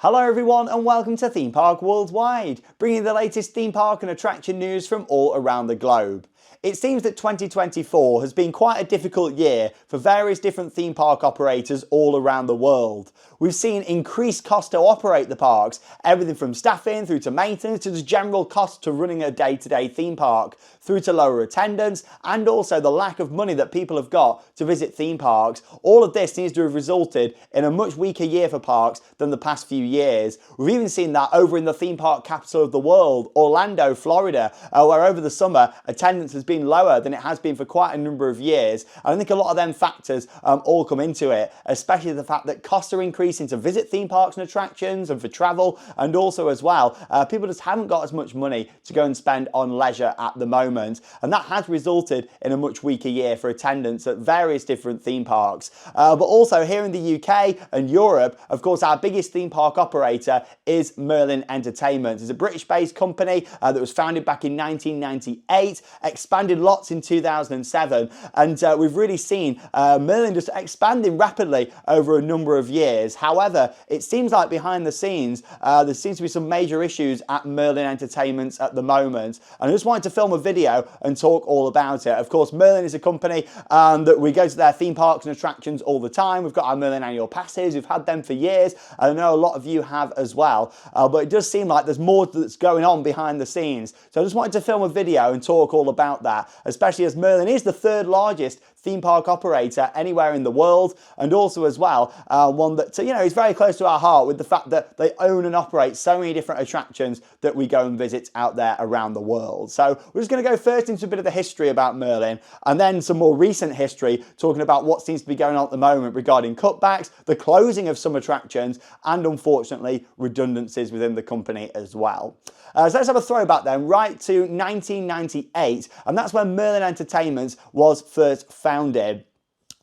Hello everyone and welcome to Theme Park Worldwide, bringing the latest theme park and attraction news from all around the globe. It seems that 2024 has been quite a difficult year for various different theme park operators all around the world. We've seen increased costs to operate the parks, everything from staffing through to maintenance to the general cost to running a day-to-day theme park, through to lower attendance and also the lack of money that people have got to visit theme parks. All of this seems to have resulted in a much weaker year for parks than the past few years. We've even seen that over in the theme park capital of the world, Orlando, Florida, where over the summer attendance has been lower than it has been for quite a number of years. And I think a lot of them factors all come into it, especially the fact that costs are increasing to visit theme parks and attractions and for travel, and also as well, people just haven't got as much money to go and spend on leisure at the moment. And that has resulted in a much weaker year for attendance at various different theme parks. But also here in the UK and Europe, of course, our biggest theme park operator is Merlin Entertainments. It's a British-based company that was founded back in 1998, expanded lots in 2007, and we've really seen Merlin just expanding rapidly over a number of years. However, it seems like behind the scenes, there seems to be some major issues at Merlin Entertainments at the moment, and I just wanted to film a video and talk all about it. Of course, Merlin is a company that we go to their theme parks and attractions all the time. We've got our Merlin annual passes, we've had them for years, and I know a lot of you have as well, but it does seem like there's more that's going on behind the scenes. So I just wanted to film a video and talk all about that, especially as Merlin is the third largest theme park operator anywhere in the world, and also as well one that is very close to our heart with the fact that they own and operate so many different attractions that we go and visit out there around the world. So we're just going to go first into a bit of the history about Merlin, and then some more recent history talking about what seems to be going on at the moment regarding cutbacks, the closing of some attractions, and unfortunately redundancies within the company as well. So let's have a throwback then right to 1998, and that's when Merlin Entertainments was first founded.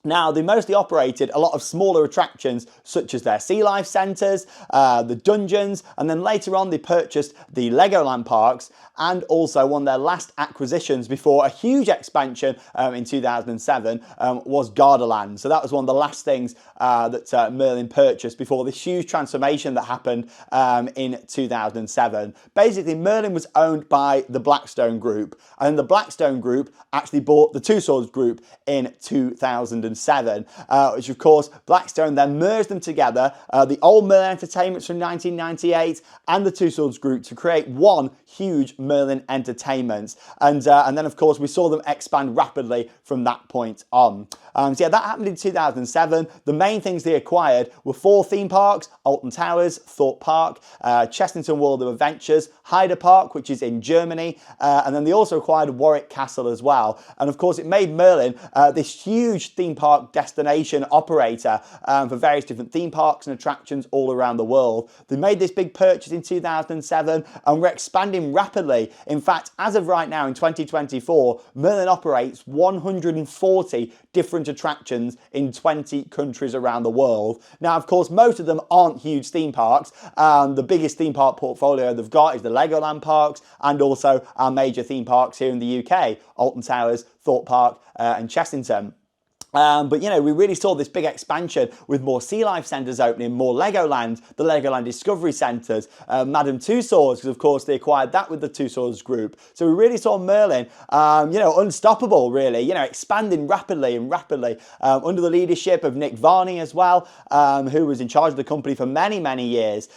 Now, they mostly operated a lot of smaller attractions such as their Sea Life centres, the dungeons, and then later on they purchased the Legoland parks, and also one of their last acquisitions before a huge expansion in 2007 was Gardaland. So that was one of the last things that Merlin purchased before this huge transformation that happened in 2007. Basically, Merlin was owned by the Blackstone Group, and the Blackstone Group actually bought the Two Swords Group in 2007, which of course Blackstone then merged them together, the old Merlin Entertainments from 1998 and the Two Swords Group, to create one huge Merlin Entertainments, and then of course we saw them expand rapidly from that point on. So yeah, that happened in 2007. The main things they acquired were 4 theme parks: Alton Towers, Thorpe Park, Chessington World of Adventures, Hyde Park, which is in Germany, and then they also acquired Warwick Castle as well. And of course it made Merlin this huge theme park destination operator for various different theme parks and attractions all around the world. They made this big purchase in 2007 and we're expanding rapidly. In fact, as of right now in 2024, Merlin operates 140 different attractions in 20 countries around the world. Now, of course, most of them aren't huge theme parks. The biggest theme park portfolio they've got is the Legoland parks, and also our major theme parks here in the UK, Alton Towers, Thorpe Park, and Chessington. But we really saw this big expansion with more Sea Life centres opening, more Legoland, the Legoland Discovery Centres, Madame Tussauds, because of course they acquired that with the Two Swords Group. So we really saw Merlin, unstoppable really, expanding rapidly under the leadership of Nick Varney as well, who was in charge of the company for many, many years.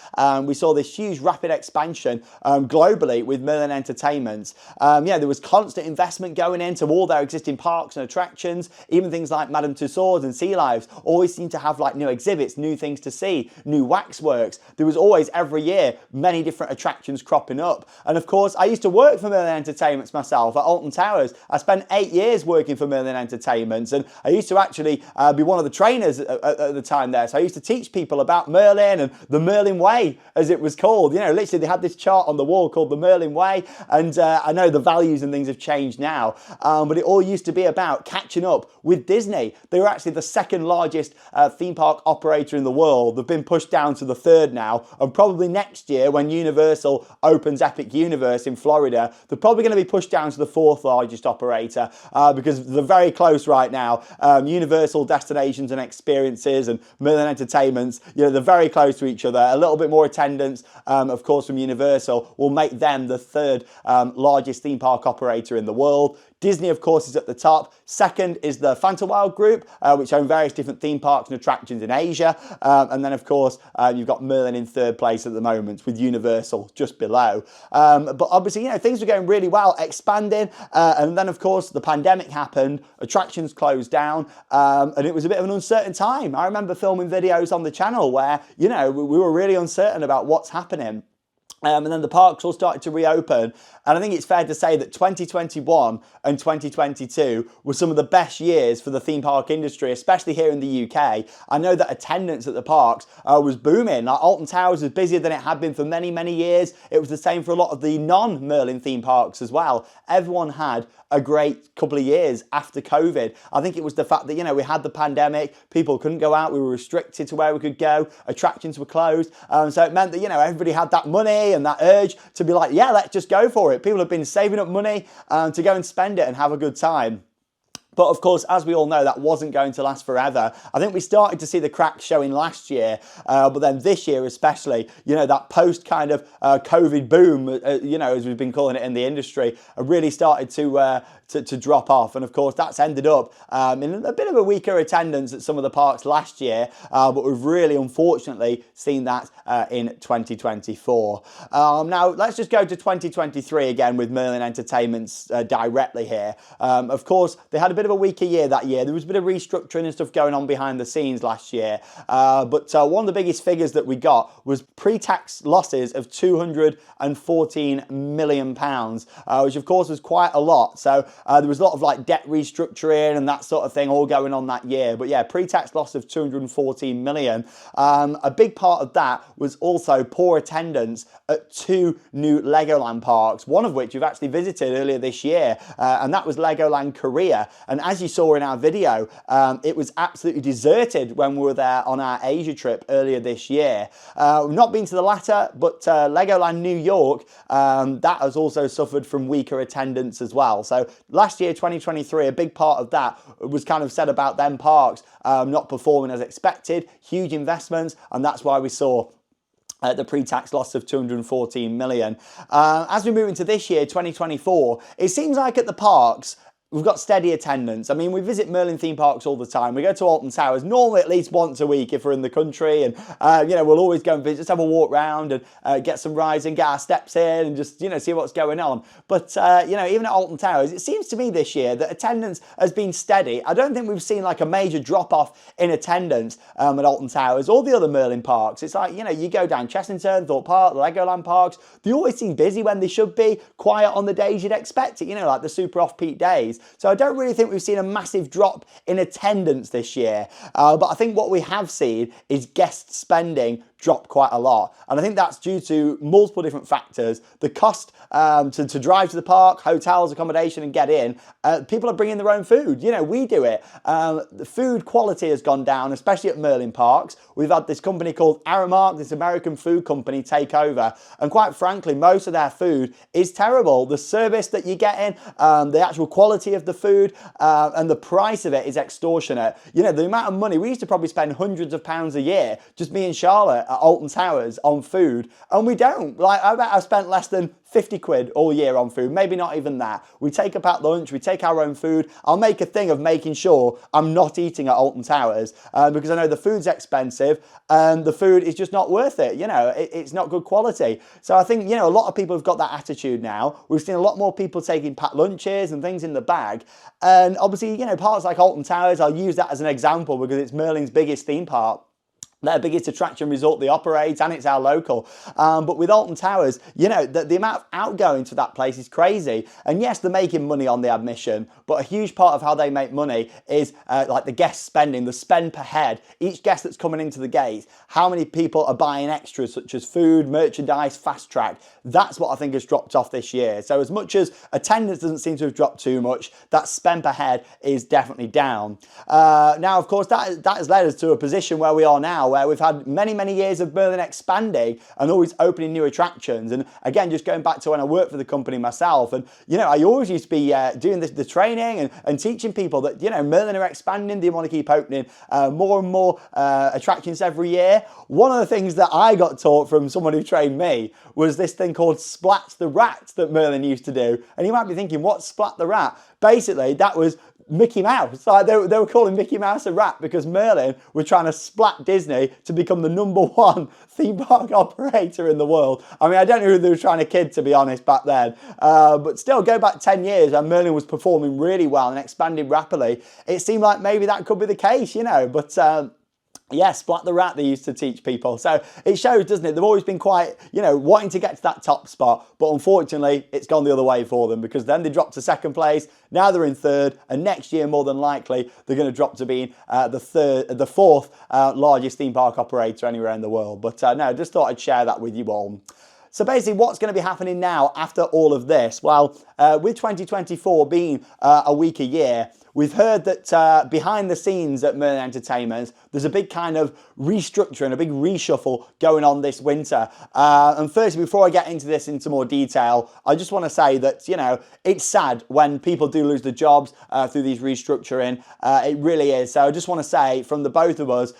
We saw this huge rapid expansion globally with Merlin Entertainments. There was constant investment going into all their existing parks and attractions, even things like Madame Tussauds and Sea Lives always seem to have like new exhibits, new things to see, new waxworks. There was always every year many different attractions cropping up. And of course, I used to work for Merlin Entertainments myself at Alton Towers. I spent 8 years working for Merlin Entertainments, and I used to actually be one of the trainers at the time there. So I used to teach people about Merlin and the Merlin Way, as it was called. Literally they had this chart on the wall called the Merlin Way, and I know the values and things have changed now, but it all used to be about catching up with Disney Disney. They were actually the second largest theme park operator in the world. They've been pushed down to the third now, and probably next year when Universal opens Epic Universe in Florida, they're probably going to be pushed down to the fourth largest operator because they're very close right now. Universal Destinations and Experiences and Merlin Entertainments, they're very close to each other. A little bit more attendance, of course, from Universal will make them the third largest theme park operator in the world. Disney, of course, is at the top. Second is the Fantawild Group, which own various different theme parks and attractions in Asia. And then, of course, you've got Merlin in third place at the moment, with Universal just below. But obviously, things were going really well, expanding. And then, of course, the pandemic happened, attractions closed down, and it was a bit of an uncertain time. I remember filming videos on the channel where, we were really uncertain about what's happening. And then the parks all started to reopen. And I think it's fair to say that 2021 and 2022 were some of the best years for the theme park industry, especially here in the UK. I know that attendance at the parks was booming. Like Alton Towers was busier than it had been for many, many years. It was the same for a lot of the non-Merlin theme parks as well. Everyone had a great couple of years after COVID. I think it was the fact that, we had the pandemic, people couldn't go out, we were restricted to where we could go, attractions were closed. So it meant that, everybody had that money and that urge to be like, yeah, let's just go for it. People have been saving up money to go and spend it and have a good time. But of course, as we all know, that wasn't going to last forever. I think we started to see the cracks showing last year, but then this year especially, that post kind of COVID boom, as we've been calling it in the industry, really started to drop off. And of course, that's ended up in a bit of a weaker attendance at some of the parks last year, but we've really, unfortunately, seen that in 2024. Now, let's just go to 2023 again with Merlin Entertainments directly here. Of course, they had a bit of a weaker year that year. There was a bit of restructuring and stuff going on behind the scenes last year. But one of the biggest figures that we got was pre-tax losses of £214 million, which of course was quite a lot. So there was a lot of debt restructuring and that sort of thing all going on that year. But yeah, pre-tax loss of 214 million. A big part of that was also poor attendance at two new Legoland parks, one of which we've actually visited earlier this year, and that was Legoland Korea. And as you saw in our video, it was absolutely deserted when we were there on our Asia trip earlier this year. We've not been to the latter, but Legoland New York, that has also suffered from weaker attendance as well. So last year, 2023, a big part of that was kind of said about them parks not performing as expected, huge investments, and that's why we saw the pre-tax loss of 214 million. As we move into this year, 2024, it seems like at the parks, we've got steady attendance. I mean, we visit Merlin theme parks all the time. We go to Alton Towers normally at least once a week if we're in the country, and we'll always go and visit, just have a walk round and get some rides and get our steps in and just see what's going on. But even at Alton Towers, it seems to me this year that attendance has been steady. I don't think we've seen like a major drop off in attendance at Alton Towers or the other Merlin parks. It's like you go down Chessington, Thorpe Park, the Legoland parks. They always seem busy when they should be, quiet on the days you'd expect it. Like the super off-peak days. So I don't really think we've seen a massive drop in attendance this year. But I think what we have seen is guest spending drop quite a lot. And I think that's due to multiple different factors. The cost to drive to the park, hotels, accommodation and get in. People are bringing their own food. We do it. The food quality has gone down, especially at Merlin parks. We've had this company called Aramark, this American food company, take over. And quite frankly, most of their food is terrible. The service that you're getting, the actual quality of the food, and the price of it is extortionate. The amount of money, we used to probably spend hundreds of pounds a year, just me and Charlotte at Alton Towers on food, and we don't. I bet I've spent less than 50 quid all year on food, maybe not even that. We take up at lunch, we take our own food. I'll make a thing of making sure I'm not eating at Alton Towers because I know the food's expensive and the food is just not worth it. It's not good quality. So I think, a lot of people have got that attitude now. We've seen a lot more people taking packed lunches and things in the bag. And obviously, parks like Alton Towers, I'll use that as an example because it's Merlin's biggest theme park. their biggest attraction resort they operate, and it's our local. But with Alton Towers, you know, the amount of outgoing to that place is crazy. And yes, they're making money on the admission, but a huge part of how they make money is like the guest spending, the spend per head. Each guest that's coming into the gate, how many people are buying extras such as food, merchandise, fast track. That's what I think has dropped off this year. So as much as attendance doesn't seem to have dropped too much, that spend per head is definitely down. Now, of course, that has led us to a position where we are now, where we've had many years of Merlin expanding and always opening new attractions. And again, just going back to when I worked for the company myself, and you know, I always used to be doing the training and teaching people that, you know, Merlin are expanding, they want to keep opening more and more attractions every year. One of the things that I got taught from someone who trained me was this thing called Splat the Rat that Merlin used to do. And you might be thinking, what's Splat the Rat? Basically, that was Mickey Mouse. Like they were calling Mickey Mouse a rat because Merlin were trying to splat Disney to become the #1 theme park operator in the world. I mean, I don't know who they were trying to kid, to be honest, back then. But still, go back 10 years and Merlin was performing really well and expanding rapidly. It seemed like maybe that could be the case, you know, but yeah, Splat the Rat they used to teach people. So it shows, doesn't it? They've always been quite, you know, wanting to get to that top spot. But unfortunately, it's gone the other way for them, because then they dropped to second place. Now they're in third. And next year, more than likely, they're going to drop to being the fourth largest theme park operator anywhere in the world. But no, just thought I'd share that with you all. So basically, what's going to be happening now after all of this? Well, with 2024 being a weaker year, we've heard that behind the scenes at Merlin Entertainments, there's a big kind of restructuring, a big reshuffle going on this winter. And firstly, before I get into this into more detail, I just want to say that, you know, it's sad when people do lose their jobs through these restructuring. It really is. So I just want to say from the both of us,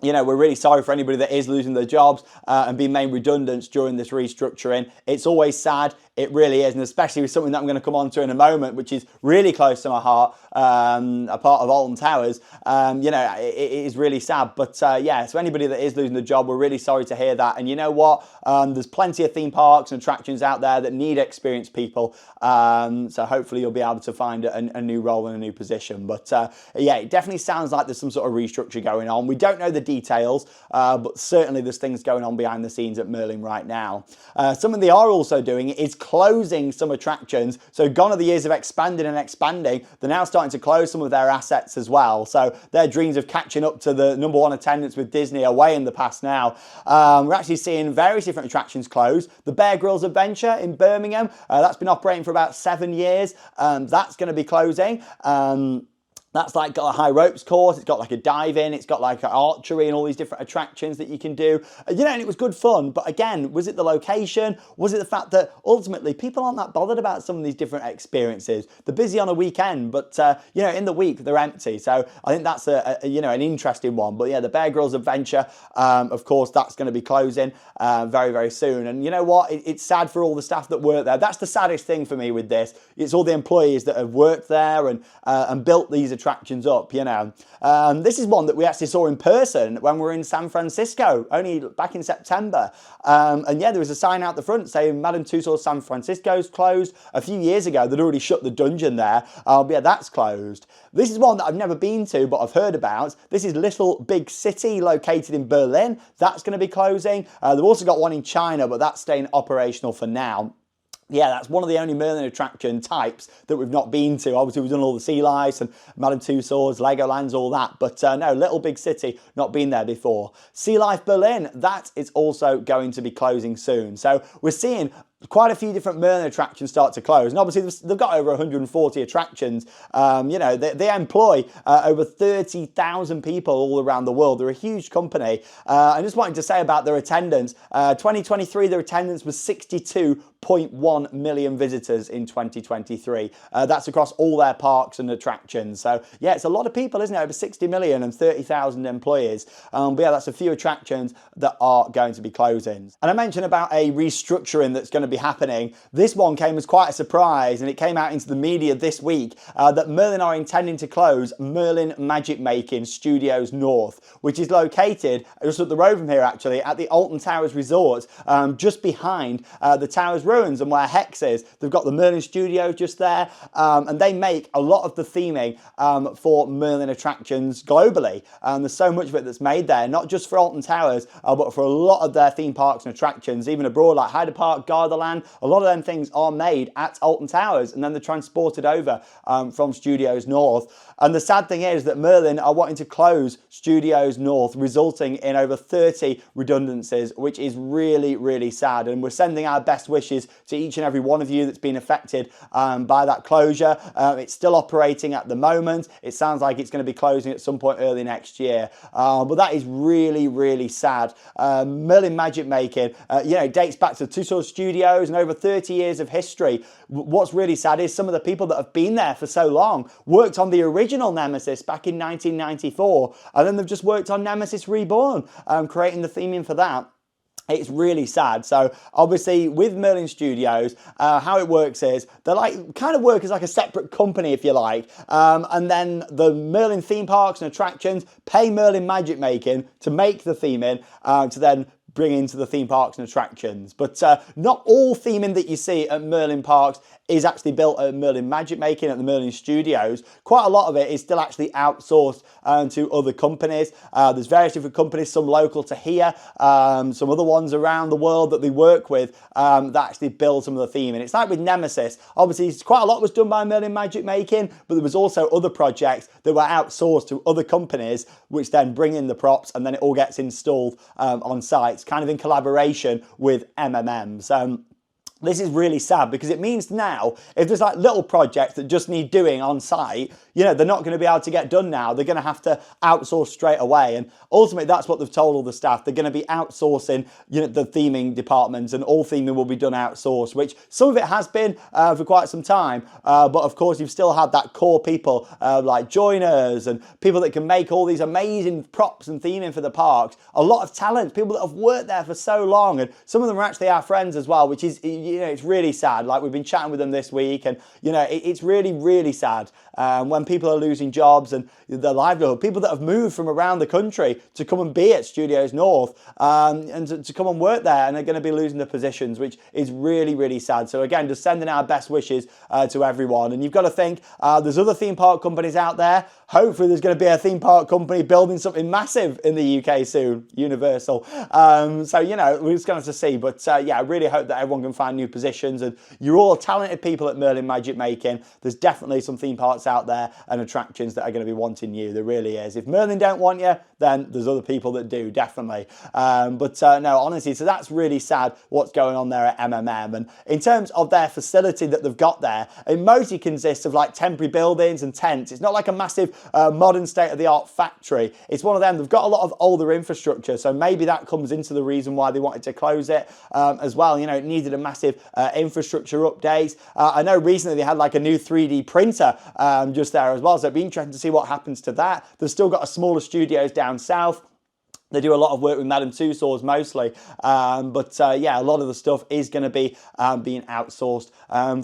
you know, we're really sorry for anybody that is losing their jobs and being made redundant during this restructuring. It's always sad. It really is, and especially with something that I'm going to come on to in a moment, which is really close to my heart, a part of Alton Towers. You know, it is really sad. But yeah, so anybody that is losing the job, we're really sorry to hear that. And you know what? There's plenty of theme parks and attractions out there that need experienced people. So hopefully you'll be able to find a new role and a new position. But yeah, it definitely sounds like there's some sort of restructure going on. We don't know the details, but certainly there's things going on behind the scenes at Merlin right now. Something they are also doing is closing some attractions. So gone are the years of expanding and expanding. They're now starting to close some of their assets as well. So their dreams of catching up to the #1 attendance with Disney are way in the past now. We're actually seeing various different attractions close. The Bear Grylls Adventure in Birmingham, that's been operating for about 7 years. That's going to be closing. That's like got a high ropes course, it's got like a dive in, it's got like an archery and all these different attractions that you can do. You know, and it was good fun, but again, was it the location? Was it the fact that ultimately people aren't that bothered about some of these different experiences? They're busy on a weekend, but you know, in the week they're empty. So I think that's you know, an interesting one. But yeah, the Bear Grylls Adventure, of course, that's going to be closing very soon. And you know what? It's sad for all the staff that work there. That's the saddest thing for me with this. It's all the employees that have worked there and built these attractions up, you know. This is one that we actually saw in person when we were in San Francisco, only back in September. And yeah, there was a sign out the front saying Madame Tussauds San Francisco's closed. A few years ago, they'd already shut the dungeon there. But yeah, that's closed. This is one that I've never been to, but I've heard about. This is Little Big City, located in Berlin. That's going to be closing. They've also got one in China, but that's staying operational for now. Yeah, that's one of the only Merlin attraction types that we've not been to. Obviously, we've done all the Sea Life and Madame Tussauds, Legolands, all that. But no, Little Big City, not been there before. Sea Life Berlin, that is also going to be closing soon. So we're seeing quite a few different Merlin attractions start to close. And obviously, they've got over 140 attractions. You know, they employ over 30,000 people all around the world. They're a huge company. I just wanted to say about their attendance. 2023, their attendance was 62.1 million visitors in 2023. That's across all their parks and attractions. So yeah, it's a lot of people, isn't it? Over 60 million and 30,000 employees. But yeah, that's a few attractions that are going to be closing. And I mentioned about a restructuring that's going to be happening. This one came as quite a surprise, and it came out into the media this week that Merlin are intending to close Merlin Magic Making Studios North, which is located just up the road from here, actually, at the Alton Towers Resort, just behind the Towers ruins and where Hex is. They've got the Merlin Studios just there, and they make a lot of the theming for Merlin attractions globally. There's so much of it that's made there, not just for Alton Towers, but for a lot of their theme parks and attractions, even abroad, like Hyde Park, Gardaland. A lot of them things are made at Alton Towers, and then they're transported over from Studios North. And the sad thing is that Merlin are wanting to close Studios North, resulting in over 30 redundancies, which is really, really sad. And we're sending our best wishes to each and every one of you that's been affected by that closure. It's still operating at the moment. It sounds like it's going to be closing at some point early next year. But that is really, really sad. Merlin Magic Making, it dates back to Tussauds Studios and over 30 years of history. What's really sad is some of the people that have been there for so long worked on the original Nemesis back in 1994, and then they've just worked on Nemesis Reborn, creating the theming for that. It's really sad. So obviously with Merlin Studios, how it works is they kind of work as like a separate company, if you like, and then the Merlin theme parks and attractions pay Merlin Magic Making to make the theming to then bring into the theme parks and attractions. But not all theming that you see at Merlin parks is actually built at Merlin Magic Making at the Merlin Studios. Quite a lot of it is still actually outsourced to other companies. There's various different companies, some local to here, some other ones around the world that they work with that actually build some of the theming. It's like with Nemesis. Obviously, quite a lot was done by Merlin Magic Making, but there was also other projects that were outsourced to other companies, which then bring in the props and then it all gets installed on sites, kind of in collaboration with MMMs. This is really sad because it means now if there's like little projects that just need doing on site, they're not going to be able to get done now. They're going to have to outsource straight away. And ultimately, that's what they've told all the staff. They're going to be outsourcing, the theming departments, and all theming will be done outsourced, which some of it has been for quite some time. But of course, you've still had that core people like joiners and people that can make all these amazing props and theming for the parks. A lot of talent, people that have worked there for so long. And some of them are actually our friends as well, which is, it's really sad. Like we've been chatting with them this week, and it's really, really sad when people are losing jobs and their livelihood. People that have moved from around the country to come and be at Studios North and to come and work there, and they're going to be losing their positions, which is really, really sad. So again, just sending our best wishes to everyone. And you've got to think there's other theme park companies out there. Hopefully there's going to be a theme park company building something massive in the UK soon, Universal. So, we're just going to have to see. But I really hope that everyone can find new positions. And you're all talented people at Merlin Magic Making. There's definitely some theme parks out there and attractions that are going to be wanting you. There really is. If Merlin don't want you, then there's other people that do, definitely. No, honestly, so that's really sad what's going on there at MMM. And in terms of their facility that they've got there, it mostly consists of like temporary buildings and tents. It's not like a massive modern state-of-the-art factory. It's one of them. They've got a lot of older infrastructure, so maybe that comes into the reason why they wanted to close it as well. It needed a massive infrastructure update. I know recently they had like a new 3D printer just there as well, so it'd be interesting to see what happens to that. They've still got a smaller studios down south. They do a lot of work with Madame Tussauds mostly, a lot of the stuff is going to be being outsourced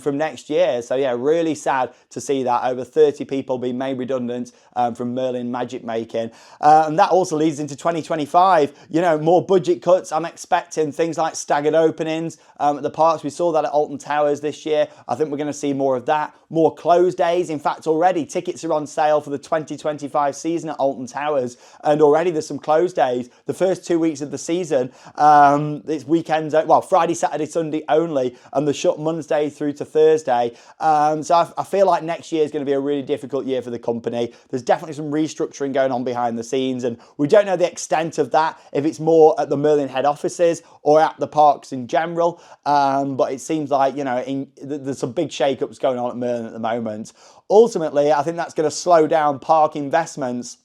from next year. So really sad to see that over 30 people being made redundant from Merlin Magic Making. And that also leads into 2025, more budget cuts. I'm expecting things like staggered openings at the parks. We saw that at Alton Towers this year. I think we're going to see more of that. More close days. In fact, already tickets are on sale for the 2025 season at Alton Towers, and already there's some close days. The first 2 weeks of the season, it's weekends, Friday, Saturday, Sunday only, and the shut Monday through to Thursday. So I feel like next year is going to be a really difficult year for the company. There's definitely some restructuring going on behind the scenes, and we don't know the extent of that, if it's more at the Merlin head offices or at the parks in general. But it seems like, there's some big shake-ups going on at Merlin at the moment. Ultimately, I think that's going to slow down park investments.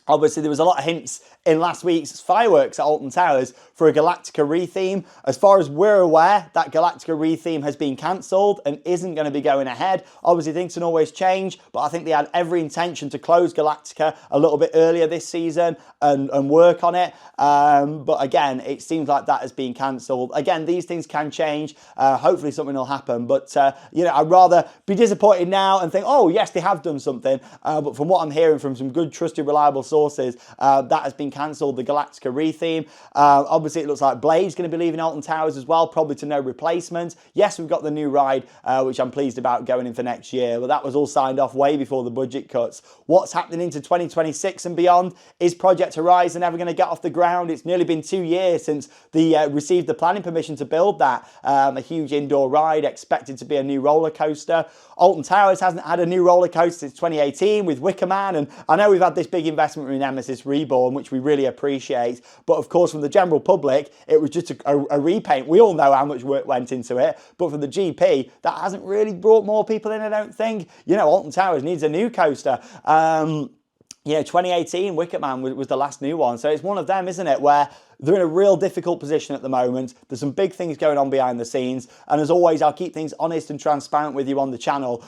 Obviously, there was a lot of hints in last week's fireworks at Alton Towers for a Galactica retheme. As far as we're aware, that Galactica retheme has been cancelled and isn't going to be going ahead. Obviously, things can always change, but I think they had every intention to close Galactica a little bit earlier this season and work on it. But again, it seems like that has been cancelled. Again, these things can change. Hopefully something will happen. But, you know, I'd rather be disappointed now and think, oh, yes, they have done something. But from what I'm hearing from some good, trusted, reliable sources, that has been cancelled, the Galactica retheme. Obviously, it looks like Blade's going to be leaving Alton Towers as well, probably to no replacement. Yes, we've got the new ride, which I'm pleased about going in for next year, but that was all signed off way before the budget cuts. What's happening into 2026 and beyond? Is Project Horizon ever going to get off the ground? It's nearly been 2 years since they received the planning permission to build that. A huge indoor ride, expected to be a new roller coaster. Alton Towers hasn't had a new roller coaster since 2018 with Wicker Man, and I know we've had this big investment in Nemesis Reborn, which we really appreciate, but of course from the general public it was just a repaint. We all know how much work went into it, but for the GP that hasn't really brought more people in, I don't think. You know, Alton Towers needs a new coaster. Yeah, 2018 Wicker Man was the last new one, so it's one of them, isn't it, where they're in a real difficult position at the moment. There's some big things going on behind the scenes. And as always, I'll keep things honest and transparent with you on the channel.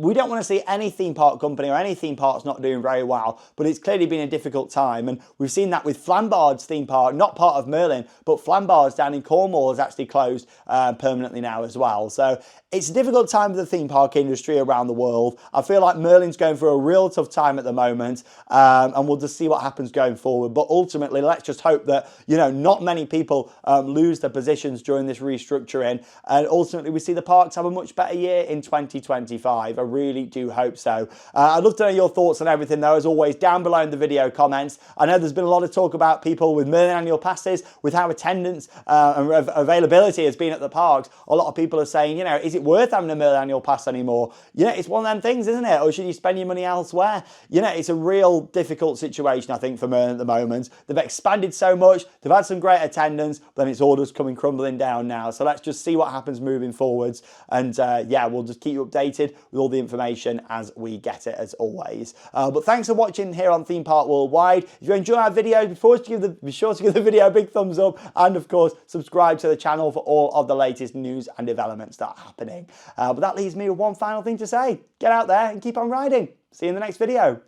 We don't want to see any theme park company or any theme parks not doing very well, but it's clearly been a difficult time. And we've seen that with Flambard's theme park, not part of Merlin, but Flambard's down in Cornwall has actually closed permanently now as well. So it's a difficult time for the theme park industry around the world. I feel like Merlin's going through a real tough time at the moment, and we'll just see what happens going forward. But ultimately, let's just hope that, you know, not many people lose their positions during this restructuring, and ultimately we see the parks have a much better year in 2025. I really do hope so. I'd love to know your thoughts on everything though, as always, down below in the video comments. I know there's been a lot of talk about people with Merlin annual passes, with how attendance and availability has been at the parks. A lot of people are saying, you know, is it worth having a Merlin annual pass anymore? You know, it's one of them things, isn't it? Or should you spend your money elsewhere? You know, it's a real difficult situation, I think, for Merlin at the moment. They've expanded so much, they've had some great attendance, but then it's all just coming crumbling down now. So let's just see what happens moving forwards. And yeah, we'll just keep you updated with all the information as we get it, as always. But thanks for watching here on Theme Park Worldwide. If you enjoy our videos, be sure to give the video a big thumbs up, and of course, subscribe to the channel for all of the latest news and developments that are happening. But that leaves me with one final thing to say. Get out there and keep on riding. See you in the next video.